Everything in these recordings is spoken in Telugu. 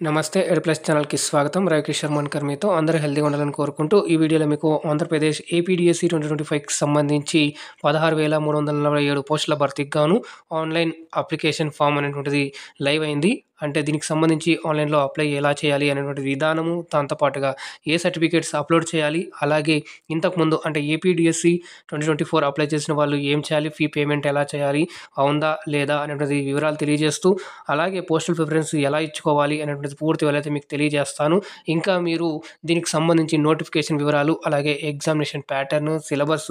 నమస్తే ఎడ్‌ప్లస్ ఛానల్‌కి స్వాగతం. రవికిషోర్ మన్కర్ మీతో. అందరూ హెల్తీగా ఉండాలని కోరుకుంటూ ఈ వీడియోలో మీకు ఆంధ్రప్రదేశ్ ఏపీడీఎస్సీ 2025కి సంబంధించి 16,347 పోస్టుల భర్తీకి గాను ఆన్‌లైన్ అప్లికేషన్ ఫార్మ్ అనేటువంటిది లైవ్ అయింది. అంటే దీనికి సంబంధించి ఆన్‌లైన్‌లో అప్లై ఎలా చేయాలి అనేటువంటి విధానము, దాంతో పాటుగా ఏ సర్టిఫికేట్స్ అప్‌లోడ్ చేయాలి, అలాగే ఇంతకుముందు అంటే ఏపీడీఎస్సీ 2024 అప్లై చేసిన వాళ్ళు ఏం చేయాలి, ఫీ పేమెంట్ ఎలా చేయాలి, అవుందా లేదా అనేటువంటి వివరాలు తెలియజేస్తూ, అలాగే పోస్టల్ ప్రిఫరెన్స్ ఎలా ఇచ్చుకోవాలి అనేటువంటిది పూర్తి వివరాలైతే మీకు తెలియజేస్తాను. ఇంకా మీరు దీనికి సంబంధించి నోటిఫికేషన్ వివరాలు, అలాగే ఎగ్జామినేషన్ ప్యాటర్న్, సిలబస్,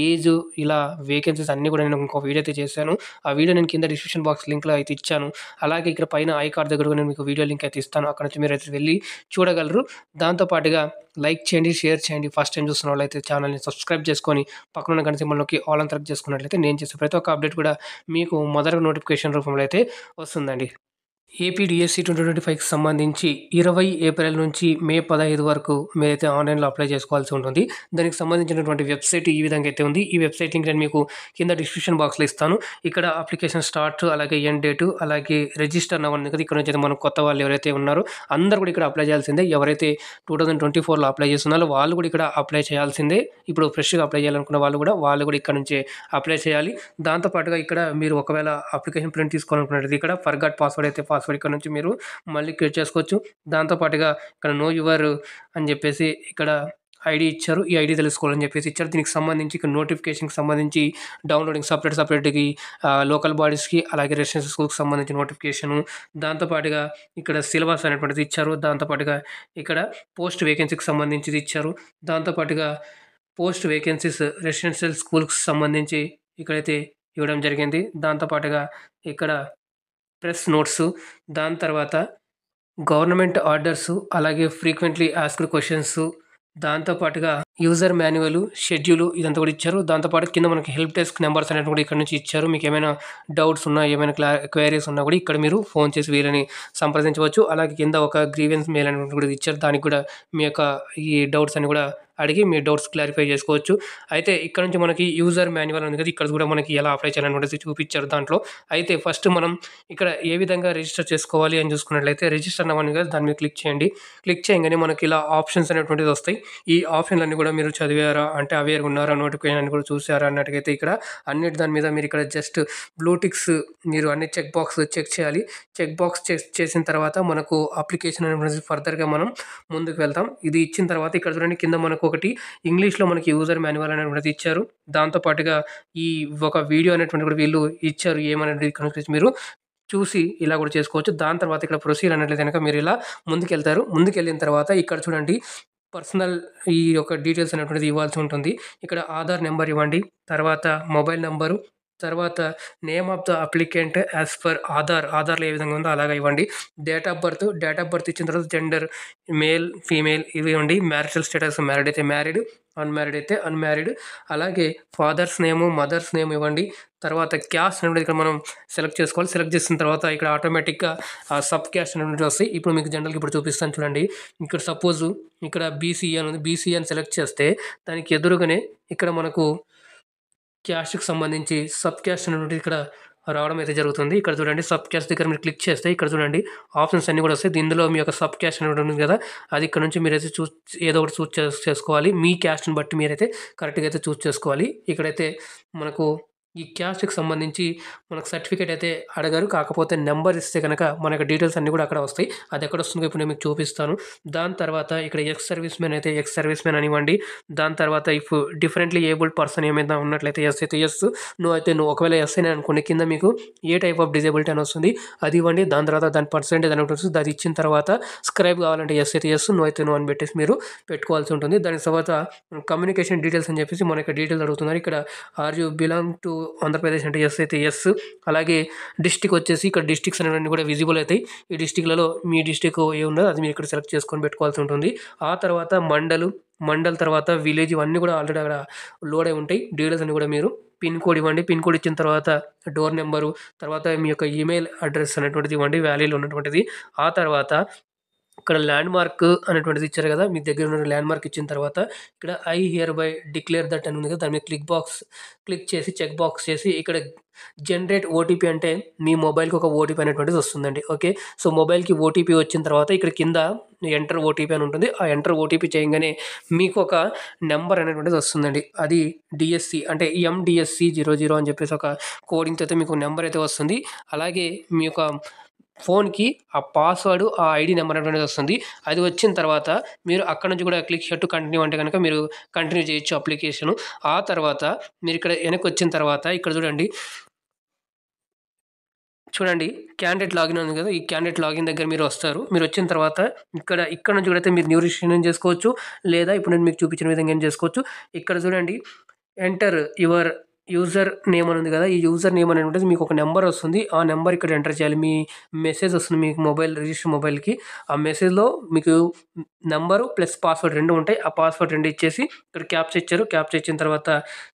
ఏజ్, ఇలా వేకెన్సీస్ అన్నీ కూడా నేను ఇంకో వీడియో అయితే చేశాను. ఆ వీడియో నేను కింద డిస్క్రిప్షన్ బాక్స్ లింక్‌లో అయితే ఇచ్చాను. అలాగే ఇక్కడ పైన ఐ కార్డ్ దగ్గర కూడా నేను మీకు వీడియో లింక్ అయితే ఇస్తాను. అక్కడ నుంచి మీరైతే వెళ్లి చూడగలరు. దాంతో పాటుగా లైక్ చేయండి, షేర్ చేయండి. ఫస్ట్ టైం చూస్తున్న వాళ్ళైతే ఛానల్‌ని సబ్స్క్రైబ్ చేసుకొని పక్కనున్న గంట సింబల్ నొక్కి ఆల్ అని సెలెక్ట్ చేసుకున్నట్లయితే నేను చేసే ప్రతి ఒక్క అప్డేట్ కూడా మీకు మొదటగా నోటిఫికేషన్ రూపంలో అయితే వస్తుందండి. ఏపీడీఎస్సీ 2025కి సంబంధించి 20 ఏప్రిల్ నుంచి మే 15 వరకు మీరైతే ఆన్‌లైన్‌లో అప్లై చేసుకోవాల్సి ఉంటుంది. దానికి సంబంధించినటువంటి వెబ్‌సైట్ ఈ విధంగా అయితే ఉంది. ఈ వెబ్‌సైట్ లింక్ నేను మీకు కింద డిస్క్రిప్షన్ బాక్స్‌లో ఇస్తాను. ఇక్కడ అప్లికేషన్ స్టార్ట్, అలాగే ఎండ్ డేటు, అలాగే రిజిస్టర్ నౌ ఉంది కదా! ఇక్కడ నుంచి అయితే మన కొత్త వాళ్ళు ఎవరైతే ఉన్నారో అందరూ కూడా ఇక్కడ అప్లై చేయాల్సిందే. ఎవరైతే 2024లో అప్లై చేస్తున్నారో వాళ్ళు కూడా ఇక్కడ అప్లై చేయాల్సిందే. ఇప్పుడు ఫ్రెష్‌గా అప్లై చేయాలనుకున్న వాళ్ళు కూడా ఇక్కడ నుంచే అప్లై చేయాలి. దాంతో పాటుగా ఇక్కడ మీరు ఒకవేళ అప్లికేషన్ ప్రింట్ తీసుకోవాలనుకున్నట్లయితే ఇక్కడ ఫర్గాట్ పాస్వర్డ్ అయితే పాస్వర్డ్ ఇక్కడ నుంచి మీరు మళ్ళీ క్రియేట్ చేసుకోవచ్చు. దాంతో పాటుగా ఇక్కడ నో యువర్ అని చెప్పేసి ఇక్కడ ఐడీ ఇచ్చారు. ఈ ఐడీ తెలుసుకోవాలని చెప్పేసి ఇచ్చారు. దీనికి సంబంధించి ఇక్కడ నోటిఫికేషన్‌కి సంబంధించి డౌన్లోడింగ్ సెపరేట్‌గా లోకల్ బాడీస్‌కి, అలాగే రెసిడెన్షియల్ స్కూల్‌కి సంబంధించిన నోటిఫికేషను, దాంతో పాటుగా ఇక్కడ సిలబస్ అనేటువంటిది ఇచ్చారు. దాంతో పాటుగా ఇక్కడ పోస్ట్ వేకెన్సీకి సంబంధించిది ఇచ్చారు. దాంతో పాటుగా పోస్ట్ వేకెన్సీస్ రెసిడెన్షియల్ స్కూల్‌కి సంబంధించి ఇక్కడైతే ఇవ్వడం జరిగింది. దాంతో పాటుగా ఇక్కడ ప్రెస్ నోట్సు, దాని తర్వాత గవర్నమెంట్ ఆర్డర్సు, అలాగే ఫ్రీక్వెంట్లీ ఆస్క్డ్ క్వెషన్సు, దాంతో పాటుగా యూజర్ మాన్యువల్, షెడ్యూలు ఇదంతా కూడా ఇచ్చారు. దాంతో పాటు కింద మనకి హెల్ప్ డెస్క్ నెంబర్స్ అనేవి కూడా ఇక్కడ నుంచి ఇచ్చారు. మీకు ఏమైనా డౌట్స్ ఉన్నా, ఏమైనా క్వైరీస్ ఉన్నా కూడా ఇక్కడ మీరు ఫోన్ చేసి వీళ్ళని సంప్రదించవచ్చు. అలాగే కింద ఒక గ్రీవెన్స్ మెయిల్ అనేటువంటిది కూడా ఇచ్చారు. దానికి కూడా మీ యొక్క ఈ డౌట్స్ అన్ని కూడా అడిగి మీ డౌట్స్ క్లారిఫై చేసుకోవచ్చు. అయితే ఇక్కడ నుంచి మనకి యూజర్ మాన్యువల్ ఉంది కదా! ఇక్కడ కూడా మనకి ఎలా అప్లై చేయాలనేది చూపిచ్చారు దాంట్లో. అయితే ఫస్ట్ మనం ఇక్కడ ఏ విధంగా రిజిస్టర్ చేసుకోవాలి అని చూసుకున్నట్లయితే రిజిస్టర్ నౌ అని కదా! దాని మీద క్లిక్ చేయండి. క్లిక్ చేయంగానే మనకి ఇలా ఆప్షన్స్ అనేటువంటిది వస్తాయి. ఈ ఆప్షన్‌లన్నీ కూడా మీరు చదివారా? అంటే అవేర్‌గా ఉన్నారా? నోటిఫికేషన్ అన్ని కూడా చూసారా? అన్నట్టుగైతే ఇక్కడ అన్నిటి దాని మీద మీరు ఇక్కడ జస్ట్ బ్లూ టిక్స్ మీరు అన్ని చెక్ బాక్స్ చెక్ చేయాలి. చెక్ బాక్స్ చేసిన తర్వాత మనకు అప్లికేషన్ అనేటువంటిది ఫర్దర్‌గా మనం ముందుకు వెళ్తాం. ఇది ఇచ్చిన తర్వాత ఇక్కడ చూడండి కింద మనకు ఒకటి ఇంగ్లీష్‌లో మనకి యూజర్ మాన్యువల్ అనేటువంటిది ఇచ్చారు. దాంతో పాటుగా ఈ ఒక వీడియో అనేటువంటిది కూడా వీళ్ళు ఇచ్చారు. ఏమనేది ఇక్కడ నుంచి మీరు చూసి ఇలా కూడా చేసుకోవచ్చు. దాని తర్వాత ఇక్కడ ప్రొసీడ్ అన్నట్లయితే గనక మీరు ఇలా ముందుకెళ్తారు. ముందుకెళ్ళిన తర్వాత ఇక్కడ చూడండి పర్సనల్ ఈ యొక్క డీటెయిల్స్ అనేటువంటిది ఇవ్వాల్సి ఉంటుంది. ఇక్కడ ఆధార్ నెంబర్ ఇవ్వండి. తర్వాత మొబైల్ నంబరు, తర్వాత name of the applicant as per ఆధార్‌లో ఏ విధంగా ఉందో అలాగా ఇవ్వండి. డేట్ ఆఫ్ బర్త్ ఇచ్చిన తర్వాత జెండర్ మేల్, ఫీమేల్ ఇవి ఇవ్వండి. మ్యారిటల్ స్టేటస్ మ్యారీడ్ అయితే మ్యారీడ్, అన్‌మ్యారీడ్ అయితే అన్‌మ్యారీడ్. అలాగే ఫాదర్స్ నేము, మదర్స్ నేమ్ ఇవ్వండి. తర్వాత క్యాస్ట్ అనేది ఇక్కడ మనం సెలెక్ట్ చేసుకోవాలి. సెలెక్ట్ చేసిన తర్వాత ఇక్కడ ఆటోమేటిక్‌గా సబ్ క్యాస్ట్ అనేటువంటివి వస్తాయి. ఇప్పుడు మీకు జనరల్‌గా ఇప్పుడు చూపిస్తాను చూడండి. ఇక్కడ సపోజు ఇక్కడ బీసీఈ అని ఉంది. బీసీఈ అని సెలెక్ట్ చేస్తే దానికి ఎదురుగానే ఇక్కడ మనకు క్యాస్ట్‌కి సంబంధించి సబ్ క్యాస్ట్ అనేటువంటిది ఇక్కడ రావడం అయితే జరుగుతుంది. ఇక్కడ చూడండి సబ్ క్యాస్ట్ దగ్గర మీరు క్లిక్ చేస్తే ఇక్కడ చూడండి ఆప్షన్స్ అన్నీ కూడా వస్తాయి. ఇందులో మీ యొక్క సబ్ క్యాస్ట్ అనేది ఉంది కదా! అది ఇక్కడ నుంచి మీరైతే ఏదో ఒకటి చేసుకోవాలి. మీ క్యాస్ట్‌ని బట్టి మీరైతే కరెక్ట్‌గా అయితే చేసుకోవాలి. ఇక్కడైతే మనకు ఈ క్యాస్ట్‌కి సంబంధించి మనకు సర్టిఫికేట్ అయితే అడగరు. కాకపోతే నంబర్ ఇస్తే గనక మనకు డీటెయిల్స్ అన్నీ కూడా అక్కడ వస్తాయి. అది ఎక్కడొస్తుందో ఇప్పుడు నేను మీకు చూపిస్తాను. దాని తర్వాత ఇక్కడ ఎక్స్ సర్వీస్ మ్యాన్ అయితే ఎక్స్ సర్వీస్ మ్యాన్ అని ఇవ్వండి. దాని తర్వాత ఇఫ్ డిఫరెంట్‌లీ ఏబుల్డ్ పర్సన్ ఏమైనా ఉన్నట్లయితే యెస్ అయితే యెస్, నో అయితే నో. ఒకవేళ యెస్ అని అనుకోండి కింద మీకు ఏ టైప్ ఆఫ్ డిజేబిలిటీ అని వస్తుంది. అది ఇవ్వండి. దాని తర్వాత దాని పర్సెంటేజ్ అని ఒకటి వస్తుంది. అది ఇచ్చిన తర్వాత స్క్రైబ్ కావాలంటే యెస్ అయితే యెస్, నో అయితే నో అని పెట్టేసి మీరు పెట్టుకోవాల్సి ఉంటుంది. దాని తర్వాత కమ్యూనికేషన్ డీటెయిల్స్ అని చెప్పేసి మనకి డీటెయిల్స్ అడుగుతున్నారు. ఇక్కడ are you belong to Andhra Pradesh అంటే యెస్ అయితే యెస్. అలాగే డిస్ట్రిక్ట్ వచ్చేసి ఇక్కడ డిస్ట్రిక్ట్స్ అనేవన్నీ కూడా విజిబుల్ అవుతాయి. ఈ డిస్ట్రిక్ట్‌లలో మీ డిస్ట్రిక్ట్ ఏముందో అది మీరు ఇక్కడ సెలెక్ట్ చేసుకొని పెట్టుకోవాల్సి ఉంటుంది. ఆ తర్వాత మండల్ తర్వాత విలేజ్ ఇవన్నీ కూడా ఆల్రెడీ అక్కడ లోడ్ అయి ఉంటాయి. డీటెయిల్స్ అన్నీ కూడా మీరు పిన్ కోడ్ ఇవ్వండి. పిన్ కోడ్ ఇచ్చిన తర్వాత డోర్ నెంబరు, తర్వాత మీ యొక్క ఈమెయిల్ అడ్రెస్ అనేటువంటిది ఇవ్వండి వ్యాలీలో ఉన్నటువంటిది. ఆ తర్వాత ఇక్కడ ల్యాండ్ మార్క్ అనేటువంటిది ఇచ్చారు కదా, మీ దగ్గర ఉన్న ల్యాండ్ మార్క్ ఇచ్చిన తర్వాత ఇక్కడ I here by declare that అని ఉంది కదా, దాని మీద క్లిక్ చేసి చెక్ బాక్స్ చేసి ఇక్కడ జనరేట్ ఓటీపీ అంటే మీ మొబైల్కి ఒక ఓటీపీ అనేటువంటిది వస్తుందండి. ఓకే, సో మొబైల్కి ఓటీపీ వచ్చిన తర్వాత ఇక్కడ కింద ఎంటర్ ఓటీపీ అని ఉంటుంది. ఆ ఎంటర్ ఓటీపీ చేయగానే మీకు ఒక నెంబర్ అనేటువంటిది వస్తుందండి. అది డిఎస్సి అంటే MDSC 00 అని చెప్పేసి ఒక కోడింగ్తో అయితే మీకు నెంబర్ అయితే వస్తుంది. అలాగే మీ యొక్క ఫోన్‌కి ఆ పాస్వర్డ్, ఆ ఐడీ నెంబర్ అనేటువంటిది వస్తుంది. అది వచ్చిన తర్వాత మీరు అక్కడి నుంచి కూడా క్లిక్ హియర్ టు కంటిన్యూ అంటే గనక మీరు కంటిన్యూ చేయొచ్చు అప్లికేషను. ఆ తర్వాత మీరిక్కడ వెనక్కొచ్చిన తర్వాత ఇక్కడ చూడండి క్యాండిడేట్ లాగిన్ ఉంది కదా, ఈ క్యాండిడేట్ లాగిన్ దగ్గర మీరు వస్తారు. మీరు వచ్చిన తర్వాత ఇక్కడ నుంచి కూడా అయితే మీరు న్యూ రిజిస్ట్రేషన్ చేసుకోవచ్చు. లేదా ఇప్పుడు నేను మీకు చూపించిన విధంగా ఏం చేసుకోవచ్చు. ఇక్కడ చూడండి ఎంటర్ యువర్ యూజర్ నేమ్ అని ఉంది కదా, ఈ యూజర్ నేమ్ అనేటువంటిది మీకు ఒక నెంబర్ వస్తుంది. ఆ నెంబర్ ఇక్కడ ఎంటర్ చేయాలి. మీ మెసేజ్ వస్తుంది మీకు రిజిస్టర్ మొబైల్‌కి. ఆ మెసేజ్‌లో మీకు నంబరు ప్లస్ పాస్వర్డ్ 2 ఉంటాయి. ఆ పాస్వర్డ్ 2 ఇచ్చేసి ఇక్కడ క్యాప్చా ఇచ్చారు. క్యాప్చా ఇచ్చిన తర్వాత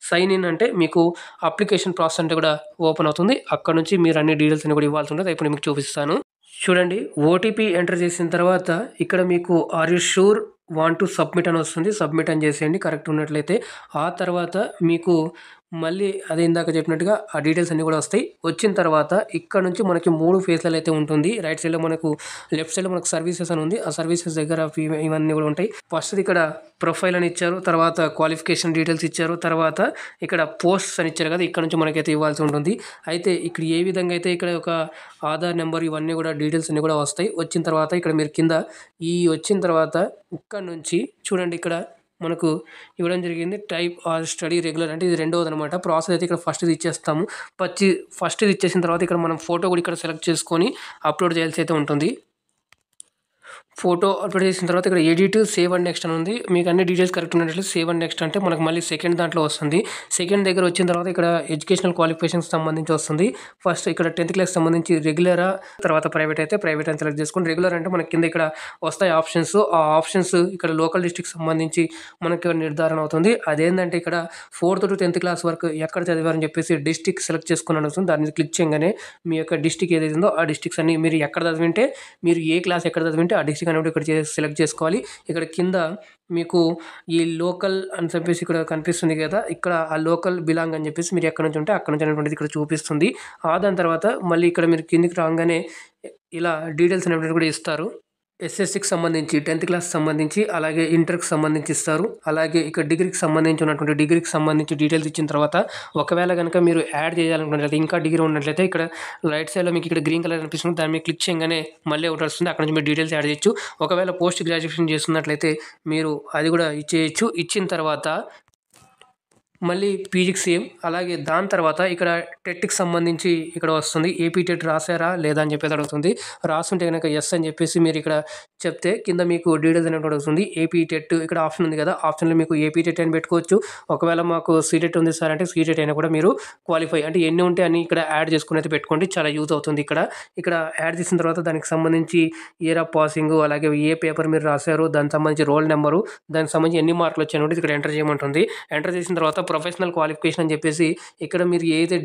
సైన్ ఇన్ అంటే మీకు అప్లికేషన్ ప్రాసెస్ అంటే కూడా ఓపెన్ అవుతుంది. అక్కడ నుంచి మీరు అన్ని డీటెయిల్స్ అన్ని కూడా ఇవ్వాల్సి ఉంటుంది. ఇప్పుడు మీకు చూపిస్తాను. చూడండి ఓటీపీ ఎంటర్ చేసిన తర్వాత ఇక్కడ మీకు are you sure want to submit అని వస్తుంది. సబ్మిట్ అని చేసేయండి కరెక్ట్ ఉన్నట్లయితే. ఆ తర్వాత మీకు మళ్ళీ అదే ఇందాక చెప్పినట్టుగా ఆ డీటెయిల్స్ అన్నీ కూడా వస్తాయి. వచ్చిన తర్వాత ఇక్కడ నుంచి మనకి 3 ఫేజ్‌లలో అయితే ఉంటుంది. రైట్ సైడ్‌లో లెఫ్ట్ సైడ్‌లో మనకు సర్వీసెస్ అని ఉంది. ఆ సర్వీసెస్ దగ్గర ఇవన్నీ కూడా ఉంటాయి. ఫస్ట్‌ది ఇక్కడ ప్రొఫైల్ అని ఇచ్చారు. తర్వాత క్వాలిఫికేషన్ డీటెయిల్స్ ఇచ్చారు. తర్వాత ఇక్కడ పోస్ట్స్ అని ఇచ్చారు కదా, ఇక్కడ నుంచి మనకైతే ఇవ్వాల్సి ఉంటుంది. అయితే ఇక్కడ ఏ విధంగా అయితే ఇక్కడ ఒక ఆధార్ నెంబర్ ఇవన్నీ కూడా డీటెయిల్స్ అన్నీ కూడా వస్తాయి. వచ్చిన తర్వాత ఇక్కడ మీరు కింద వచ్చిన తర్వాత ఇక్కడ నుంచి చూడండి ఇక్కడ మనకు ఇవ్వడం జరిగింది. టైప్ ఆర్ స్టడీ రెగ్యులర్ అంటే ఇది రెండోదనమాట. ప్రాసెస్ అయితే ఇక్కడ ఫస్ట్‌ది ఇచ్చేస్తాము. ఫస్ట్‌ది ఇచ్చేసిన తర్వాత ఇక్కడ మనం ఫోటో కూడా ఇక్కడ సెలెక్ట్ చేసుకొని అప్లోడ్ చేయాల్సి అయితే ఉంటుంది. ఫోటో అప్లోడ్ చేసిన తర్వాత ఇక్కడ ఎడిట్, సేవ్ అండ్ నెక్స్ట్ అని ఉంది. మీకు అన్ని డీటెయిల్స్ కరెక్ట్ ఉన్నట్లయితే సేవ్ అండ్ నెక్స్ట్ అంటే మనకు మళ్ళీ సెకండ్ దాంట్లో వస్తుంది. సెకండ్ దగ్గర వచ్చిన తర్వాత ఇక్కడ ఎడ్యుకేషనల్ క్వాలిఫికేషన్‌కి సంబంధించి వస్తుంది. ఫస్ట్ ఇక్కడ 10th క్లాస్‌కి సంబంధించి రెగ్యులరా, తర్వాత ప్రైవేట్ అయితే ప్రైవేట్ అని సెలెక్ట్ చేసుకొని రెగ్యులర్ అంటే మనకి కింద ఇక్కడ వస్తాయి ఆప్షన్స్. ఆ ఆప్షన్స్ ఇక్కడ లోకల్ డిస్ట్రిక్ట్‌కి సంబంధించి మనకి నిర్ధారణ అవుతుంది. అదేంటంటే ఇక్కడ 4th to 10th క్లాస్ వరకు ఎక్కడ చదివారని చెప్పేసి డిస్ట్రిక్ట్ సెలెక్ట్ చేసుకొని వస్తుంది. దాని మీద క్లిక్ చేయగానే మీ యొక్క డిస్ట్రిక్ట్ ఏదైతే ఉందో ఆ డిస్ట్రిక్ట్స్ అన్ని మీరు ఎక్కడ చదివింటే, మీరు ఏ క్లాస్ ఎక్కడ చదివింటే ఆ డిస్ట్రిక్ట్ అనేవి ఇక్కడ సెలెక్ట్ చేసుకోవాలి. ఇక్కడ కింద మీకు ఈ లోకల్ అని చెప్పేసి ఇక్కడ కనిపిస్తుంది కదా, ఇక్కడ ఆ లోకల్ బిలాంగ్ అని చెప్పేసి మీరు ఎక్కడ నుంచి ఉంటే అక్కడ నుంచి అనేటువంటిది ఇక్కడ చూపిస్తుంది. దాని తర్వాత మళ్ళీ ఇక్కడ మీరు కిందికి రాగానే ఇలా డీటెయిల్స్ అనేవి కూడా ఇస్తారు. ఎస్ఎస్సికి సంబంధించి 10th క్లాస్ సంబంధించి, అలాగే ఇంటర్‌కి సంబంధించి ఇస్తారు. అలాగే ఇక్కడ డిగ్రీకి సంబంధించి డీటెయిల్స్ ఇచ్చిన తర్వాత ఒకవేళ గనుక మీరు యాడ్ చేయాలనుకున్నట్లయితే, ఇంకా డిగ్రీ ఉన్నట్లయితే ఇక్కడ రైట్ సైడ్‌లో మీకు ఇక్కడ గ్రీన్ కలర్ కనిపిస్తుంది. దాని మీద క్లిక్ చేయగానే మళ్ళీ ఒకటి వస్తుంది. అక్కడ నుంచి మీరు డీటెయిల్స్ యాడ్ చేయొచ్చు. ఒకవేళ పోస్ట్ గ్రాడ్యుయేషన్ చేస్తున్నట్లయితే మీరు అది కూడా ఇచ్చేయొచ్చు. ఇచ్చిన తర్వాత మళ్ళీ పీజీకి సేమ్. అలాగే దాని తర్వాత ఇక్కడ టెట్‌కి సంబంధించి ఇక్కడ వస్తుంది. ఏపీ టెట్ రాసారా లేదా అని చెప్పేసి అడుగుతుంది. రాసుంటే గనక యెస్ అని చెప్పేసి మీరు ఇక్కడ చెప్తే కింద మీకు డీటెయిల్స్ అనేవి అడుగుతుంది. ఏపీ టెట్ ఇక్కడ ఆప్షన్ ఉంది కదా, ఆప్షన్‌లో మీకు ఏపీ టెట్ అని పెట్టుకోవచ్చు. ఒకవేళ మాకు సీటెట్ ఉంది సార్ అంటే సీటెట్ అయినా కూడా మీరు క్వాలిఫై అంటే ఎన్ని ఉంటే అన్ని ఇక్కడ యాడ్ చేసుకొని అయితే పెట్టుకోండి. చాలా యూజ్ అవుతుంది. ఇక్కడ యాడ్ చేసిన తర్వాత దానికి సంబంధించి ఇయర్ ఆఫ్ పాసింగ్, అలాగే ఏ పేపర్ మీరు రాసారు, దానికి సంబంధించి రోల్ నెంబరు, దానికి సంబంధించి ఎన్ని మార్కులు వచ్చాయని ఇక్కడ ఎంటర్ చేయమంటుంది. ఎంటర్ చేసిన తర్వాత ప్రొఫెషనల్ క్వాలిఫికేషన్ అని చెప్పేసి ఇక్కడ మీరు ఏదైతే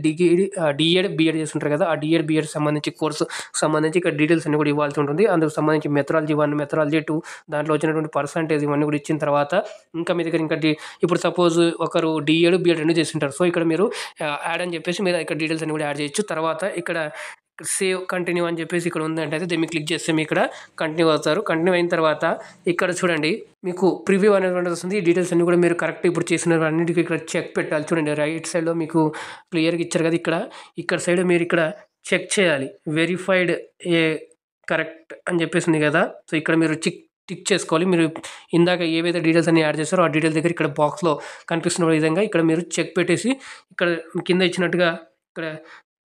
డీఎడ్, బీఎడ్ చేస్తుంటారు కదా, ఆ డీఎడ్, బీఎడ్ సంబంధించి కోర్సు సంబంధించి ఇక్కడ డీటెయిల్స్ అన్ని కూడా ఇవ్వాల్సి ఉంటుంది. అందుకు సంబంధించి మెథడాలజీ 1, మెథడాలజీ 2 దాంట్లో వచ్చినటువంటి పర్సంటేజ్ ఇవన్నీ కూడా ఇచ్చిన తర్వాత ఇంకా మీ దగ్గర ఇప్పుడు సపోజ్ ఒకరు డీఎడ్, బీఎడ్ 2 చేస్తుంటారు. సో ఇక్కడ మీరు యాడ్ అని చెప్పేసి మీరు ఇక్కడ డీటెయిల్స్ అన్ని కూడా యాడ్ చేయొచ్చు. తర్వాత ఇక్కడ సేవ్ కంటిన్యూ అని చెప్పేసి ఇక్కడ ఉందంటే దీన్ని క్లిక్ చేస్తే మీ ఇక్కడ కంటిన్యూ అవుతారు. కంటిన్యూ అయిన తర్వాత ఇక్కడ చూడండి మీకు ప్రివ్యూ అనేటువంటిది వస్తుంది. ఈ డీటెయిల్స్ అన్ని కూడా మీరు కరెక్ట్ ఇప్పుడు చేసిన అన్నిటికీ ఇక్కడ చెక్ పెట్టాలి. చూడండి రైట్ సైడ్లో మీకు క్లియర్గా ఇచ్చారు కదా, ఇక్కడ సైడ్ మీరు ఇక్కడ చెక్ చేయాలి. వెరిఫైడ్ కరెక్ట్ అని చెప్పేసి ఉంది కదా, సో ఇక్కడ మీరు టిక్ చేసుకోవాలి. మీరు ఇందాక ఏవైతే డీటెయిల్స్ అన్ని యాడ్ చేస్తారో ఆ డీటెయిల్ దగ్గర ఇక్కడ బాక్స్లో కనిపిస్తున్న విధంగా ఇక్కడ మీరు చెక్ పెట్టేసి ఇక్కడ కింద ఇచ్చినట్టుగా ఇక్కడ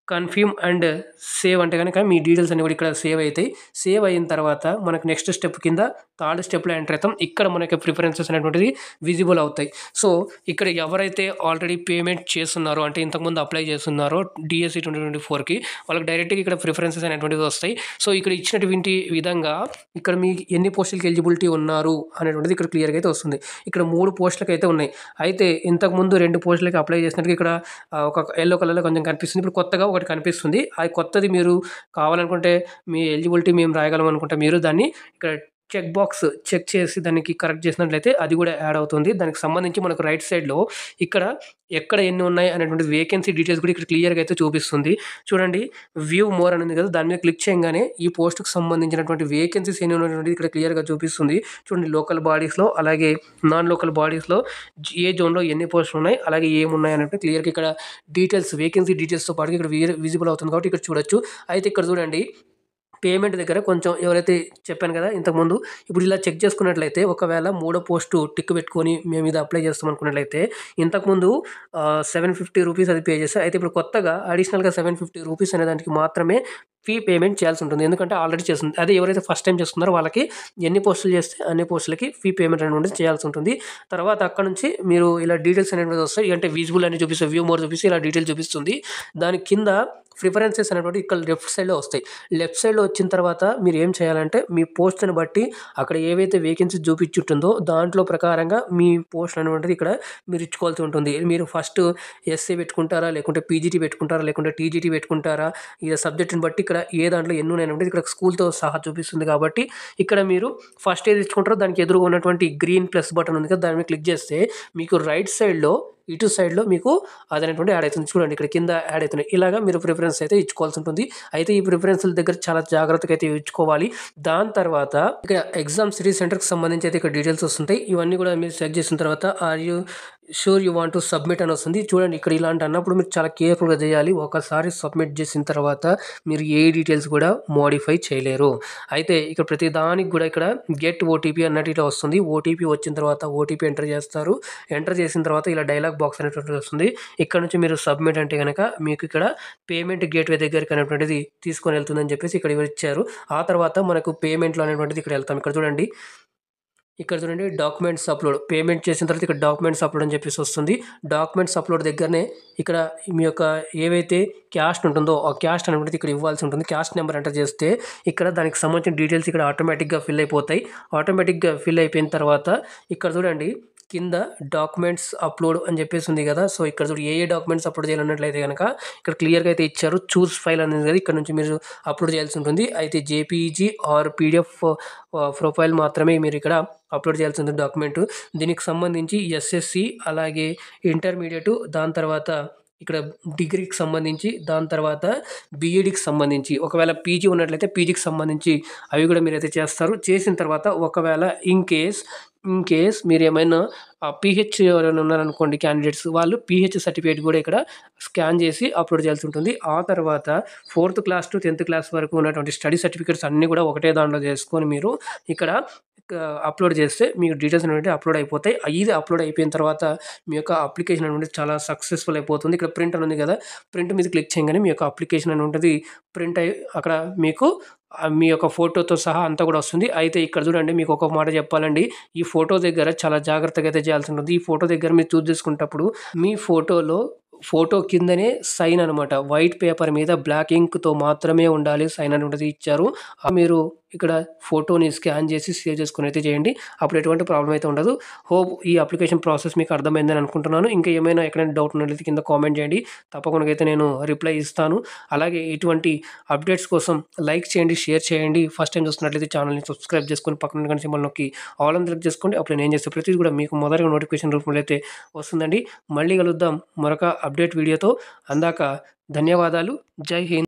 కన్ఫర్మ్ అండ్ సేవ్ అంటే కనుక మీ డీటెయిల్స్ అన్ని కూడా ఇక్కడ సేవ్ అవుతాయి. సేవ్ అయిన తర్వాత మనకు నెక్స్ట్ స్టెప్ కింద థర్డ్ స్టెప్లో ఎంటర్ అవుతాం. ఇక్కడ మనకి ప్రిఫరెన్సెస్ అనేటువంటిది విజిబుల్ అవుతాయి. సో ఇక్కడ ఎవరైతే ఆల్రెడీ పేమెంట్ చేస్తున్నారో అంటే ఇంతకుముందు అప్లై చేస్తున్నారో డిఎస్సి 2024కి వాళ్ళకి డైరెక్ట్గా ఇక్కడ ప్రిఫరెన్సెస్ అనేటువంటివి వస్తాయి. సో ఇక్కడ ఇచ్చినటువంటి విధంగా ఇక్కడ మీకు ఎన్ని పోస్టులకి ఎలిజిబిలిటీ ఉన్నారు అనేటువంటిది ఇక్కడ క్లియర్గా అయితే వస్తుంది. ఇక్కడ 3 పోస్టులకి అయితే ఉన్నాయి. అయితే ఇంతకుముందు 2 పోస్టులకి అప్లై చేసినట్టుగా ఇక్కడ ఒక ఎల్లో కలర్లో కొంచెం కనిపిస్తుంది. ఇప్పుడు కొత్తగా ఒకటి కనిపిస్తుంది. అది కొత్తది మీరు కావాలనుకుంటే మీ ఎలిజిబిలిటీ మేము రాయగలం అనుకుంటే మీరు దాన్ని ఇక్కడ చెక్ బాక్స్ చెక్ చేసి దానికి కరెక్ట్ చేసినట్లయితే అది కూడా యాడ్ అవుతుంది. దానికి సంబంధించి మనకు రైట్ సైడ్‌లో ఇక్కడ ఎక్కడ ఎన్ని ఉన్నాయి అనేటువంటి వేకెన్సీ డీటెయిల్స్ కూడా ఇక్కడ క్లియర్‌గా అయితే చూపిస్తుంది. చూడండి వ్యూ మోర్ అని ఉంది కదా! దాని మీద క్లిక్ చేయంగానే ఈ పోస్ట్‌కి సంబంధించినటువంటి వేకెన్సీస్ ఎన్ని ఉన్నటువంటిది ఇక్కడ క్లియర్‌గా చూపిస్తుంది. చూడండి లోకల్ బాడీస్‌లో అలాగే నాన్ లోకల్ బాడీస్‌లో ఏ జోన్‌లో ఎన్ని పోస్టులు ఉన్నాయి, అలాగే ఏమున్నాయి అనేటివి క్లియర్‌గా ఇక్కడ డీటెయిల్స్ వేకెన్సీ డీటెయిల్స్‌తో పాటుగా ఇక్కడ విజిబుల్ అవుతుంది కాబట్టి ఇక్కడ చూడొచ్చు. అయితే ఇక్కడ చూడండి పేమెంట్ దగ్గర కొంచెం ఎవరైతే చెప్పాను కదా ఇంతకుముందు, ఇప్పుడు ఇలా చెక్ చేసుకున్నట్లయితే ఒకవేళ మూడో పోస్టు టిక్ పెట్టుకొని మేము ఇది అప్లై చేస్తాం అనుకున్నట్లయితే ఇంతకుముందు 750 రూపీస్ అది పే చేశారు. అయితే ఇప్పుడు కొత్తగా అడిషనల్‌గా 750 రూపీస్ అనే దానికి మాత్రమే ఫీ పేమెంట్ చేయాల్సి ఉంటుంది. ఎందుకంటే ఆల్రెడీ చేసింది. అదే ఎవరైతే ఫస్ట్ టైం చేస్తున్నారో వాళ్ళకి ఎన్ని పోస్టులు చేస్తే అన్ని పోస్టులకి ఫీ పేమెంట్ అనేటువంటిది చేయాల్సి ఉంటుంది. తర్వాత అక్కడ నుంచి మీరు ఇలా డీటెయిల్స్ అనేటువంటిది వస్తాయి. అంటే విజిబుల్ అని చూపిస్తుంది, వ్యూ మోర్ చూపిస్తే ఇలా డీటెయిల్ చూపిస్తుంది. దాని కింద ప్రిఫరెన్సెస్ అనేటువంటి ఇక్కడ లెఫ్ట్ సైడ్‌లో వస్తాయి. లెఫ్ట్ సైడ్‌లో వచ్చిన తర్వాత మీరు ఏం చేయాలంటే మీ పోస్ట్‌ని బట్టి అక్కడ ఏవైతే వేకెన్సీ చూపించుంటుందో దాంట్లో ప్రకారంగా మీ పోస్ట్ అనేటువంటిది ఇక్కడ మీరు ఇచ్చుకోవాల్సి ఉంటుంది. మీరు ఫస్ట్ ఎస్ఏ పెట్టుకుంటారా, లేకుంటే పీజీటీ పెట్టుకుంటారా, లేకుంటే టీజీటీ పెట్టుకుంటారా, ఈ సబ్జెక్ట్‌ని బట్టి ఇక్కడ ఏ దాంట్లో ఎన్ని ఉన్నాయనేది ఇక్కడ స్కూల్‌తో సహా చూపిస్తుంది కాబట్టి ఇక్కడ మీరు ఫస్ట్ ఏది ఇచ్చుకుంటారో దానికి ఎదురుగా ఉన్నటువంటి గ్రీన్ ప్లస్ బటన్ ఉంది కదా! దాని మీద క్లిక్ చేస్తే మీకు రైట్ సైడ్‌లో ఇటు సైడ్‌లో మీకు అదనేటువంటిది యాడ్ అవుతుంది. చూడండి ఇక్కడ కింద యాడ్ అవుతున్నాయి. ఇలాగా మీరు ప్రిఫరెన్స్ అయితే ఇచ్చుకోవాల్సి ఉంటుంది. అయితే ఈ ప్రిఫరెన్స్‌ల దగ్గర చాలా జాగ్రత్తగా అయితే ఇచ్చుకోవాలి. దాని తర్వాత ఇక్కడ ఎగ్జామ్ సిటీ సెంటర్‌కి సంబంధించి అయితే ఇక్కడ డీటెయిల్స్ వస్తుంటాయి. ఇవన్నీ కూడా మీరు చెక్ చేసిన తర్వాత are you sure you want to submit అని వస్తుంది. చూడండి ఇక్కడ ఇలాంటి అన్నప్పుడు మీరు చాలా కేర్‌ఫుల్‌గా చేయాలి. ఒకసారి సబ్మిట్ చేసిన తర్వాత మీరు ఏ డీటెయిల్స్ కూడా మోడిఫై చేయలేరు. అయితే ఇక్కడ ప్రతి దానికి కూడా ఇక్కడ గెట్ ఓటీపీ అన్నట్టు ఇట్లా వస్తుంది. ఓటీపీ వచ్చిన తర్వాత ఓటీపీ ఎంటర్ చేస్తారు. ఎంటర్ చేసిన తర్వాత ఇలా డైలాగ్ బాక్స్ అనేటువంటిది వస్తుంది. ఇక్కడ నుంచి మీరు సబ్మిట్ అంటే గనక మీకు ఇక్కడ పేమెంట్ గేట్‌వే దగ్గరికి అనేటువంటిది తీసుకొని వెళ్తుందని చెప్పేసి ఇక్కడ ఇచ్చారు. ఆ తర్వాత మనకు పేమెంట్‌లో అనేటువంటిది ఇక్కడ వెళ్తాం. ఇక్కడ చూడండి డాక్యుమెంట్స్ అప్లోడ్ పేమెంట్ చేసిన తర్వాత ఇక్కడ డాక్యుమెంట్స్ అప్లోడ్ అని చెప్పేసి వస్తుంది. డాక్యుమెంట్స్ అప్లోడ్ దగ్గరనే ఇక్కడ మీ యొక్క ఏవైతే క్యాస్ట్ ఉంటుందో ఆ క్యాస్ట్ అనేటువంటిది ఇక్కడ ఇవ్వాల్సి ఉంటుంది. క్యాస్ట్ నెంబర్ ఎంటర్ చేస్తే ఇక్కడ దానికి సంబంధించిన డీటెయిల్స్ ఇక్కడ ఆటోమేటిక్‌గా ఫిల్ అయిపోతాయి. ఆటోమేటిక్‌గా ఫిల్ అయిపోయిన తర్వాత ఇక్కడ చూడండి కింద డాక్యుమెంట్స్ అప్లోడ్ అని చెప్పేసి ఉంది కదా! సో ఇక్కడ చూడు ఏ డాక్యుమెంట్స్ అప్లోడ్ చేయాలన్నట్లయితే గనక ఇక్కడ క్లియర్‌గా అయితే ఇచ్చారు. చూస్ ఫైల్ అనేది కదా! ఇక్కడ నుంచి మీరు అప్లోడ్ చేయాల్సి ఉంటుంది. అయితే జేపీఈజీ ఆర్ పీడీఎఫ్ ప్రొఫైల్ మాత్రమే మీరు ఇక్కడ అప్లోడ్ చేయాల్సి ఉంటుంది డాక్యుమెంటు. దీనికి సంబంధించి ఎస్ఎస్‌సి అలాగే ఇంటర్మీడియేట్ దాని తర్వాత ఇక్కడ డిగ్రీకి సంబంధించి, దాని తర్వాత బీఈడీకి సంబంధించి, ఒకవేళ పీజీ ఉన్నట్లయితే పీజీకి సంబంధించి అవి కూడా మీరైతే చేస్తారు. చేసిన తర్వాత ఒకవేళ ఇన్ కేస్ మీరేమైనా పీహెచ్ ఎవరైనా ఉన్నారనుకోండి క్యాండిడేట్స్, వాళ్ళు పీహెచ్ సర్టిఫికేట్ కూడా ఇక్కడ స్కాన్ చేసి అప్లోడ్ చేయాల్సి ఉంటుంది. ఆ తర్వాత 4th class to 10th class వరకు ఉన్నటువంటి స్టడీ సర్టిఫికేట్స్ అన్నీ కూడా ఒకటే దాంట్లో చేసుకొని మీరు ఇక్కడ అప్లోడ్ చేస్తే మీకు డీటెయిల్స్ అనేవి అప్లోడ్ అయిపోతాయి. ఇది అప్లోడ్ అయిపోయిన తర్వాత మీ యొక్క అప్లికేషన్ అనేటువంటిది చాలా సక్సెస్‌ఫుల్ అయిపోతుంది. ఇక్కడ ప్రింట్ అని ఉంది కదా! ప్రింట్ మీద క్లిక్ చేయగానే మీ యొక్క అప్లికేషన్ అనేటువంటిది ప్రింట్ అయ్యి అక్కడ మీకు మీ యొక్క ఫోటోతో సహా అంతా కూడా వస్తుంది. అయితే ఇక్కడ చూడండి మీకు ఒక మాట చెప్పాలండి. ఈ ఫోటో దగ్గర చాలా జాగ్రత్తగా అయితే చేయాల్సి ఉంటుంది. ఈ ఫోటో దగ్గర మీరు చూస్ చేసుకునేటప్పుడు మీ ఫోటో కిందనే సైన్ అనమాట. వైట్ పేపర్ మీద బ్లాక్ ఇంక్‌తో మాత్రమే ఉండాలి సైన్ అనేటువంటిది ఇచ్చారు. మీరు ఇక్కడ ఫోటోని స్కాన్ చేసి సేవ్ చేసుకొని అయితే చేయండి. అప్పుడు ఎటువంటి ప్రాబ్లమ్ అయితే ఉండదు. హోప్ ఈ అప్లికేషన్ ప్రాసెస్ మీకు అర్థమైందని అనుకుంటున్నాను. ఇంకా ఏమైనా ఎక్కడైనా డౌట్ ఉన్నట్లయితే కింద కామెంట్ చేయండి. తప్పకుండా అయితే నేను రిప్లై ఇస్తాను. అలాగే ఇటువంటి అప్డేట్స్ కోసం లైక్ చేయండి, షేర్ చేయండి. ఫస్ట్ టైం చూస్తున్నట్లయితే ఛానల్‌ని సబ్స్క్రైబ్ చేసుకొని పక్కన గంట సింబల్ నొక్కి ఆల్ అని క్లిక్ చేసుకోండి. అప్పుడు నేను చేసే ప్రతిది కూడా మీకు మొదటగా నోటిఫికేషన్ రూపంలో అయితే వస్తుందండి. మళ్ళీ కలుద్దాం మరొక అప్డేట్ వీడియోతో. అందాక ధన్యవాదాలు. జై హింద్.